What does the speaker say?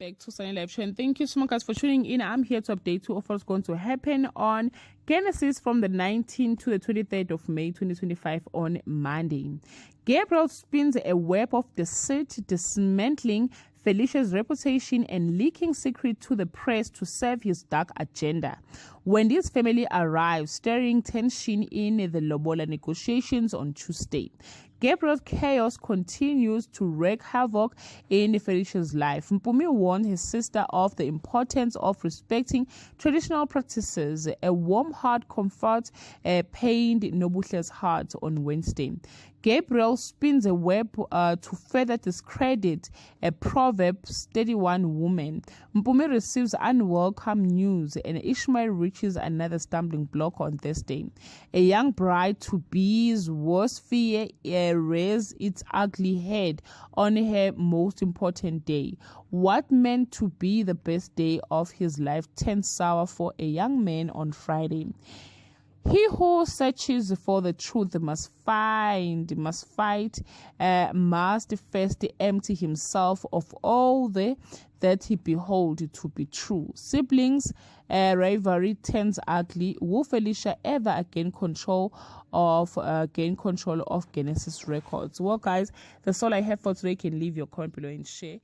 back to Sunny Live Show, and thank you so much guys for tuning in. I'm here to update you of what's going to happen on Genesis from the 19th to the 23rd of May 2025 on Monday. Gabriel spins a web of deceit, dismantling Felicia's reputation and leaking secrets to the press to serve his dark agenda. Wendy's family arrives, stirring tension in the Lobola negotiations on Tuesday. Gabriel's chaos continues to wreak havoc in Felicia's life. Mpumi warned his sister of the importance of respecting traditional practices. A warm heart comforts pained Nobutle's heart on Wednesday. Gabriel spins a web to further discredit a Proverbs 31 woman. Mpumi receives unwelcome news and Ishmael reaches another stumbling block on Thursday. A young bride-to-be's worst fear raised its ugly head on her most important day. What meant to be the best day of his life turned sour for a young man on Friday. He who searches for the truth must fight, must first empty himself of all that he behold to be true. Siblings rivalry turns ugly. Will Felicia ever gain control of Genesis Records? Well, guys, that's all I have for today. You can leave your comment below and share.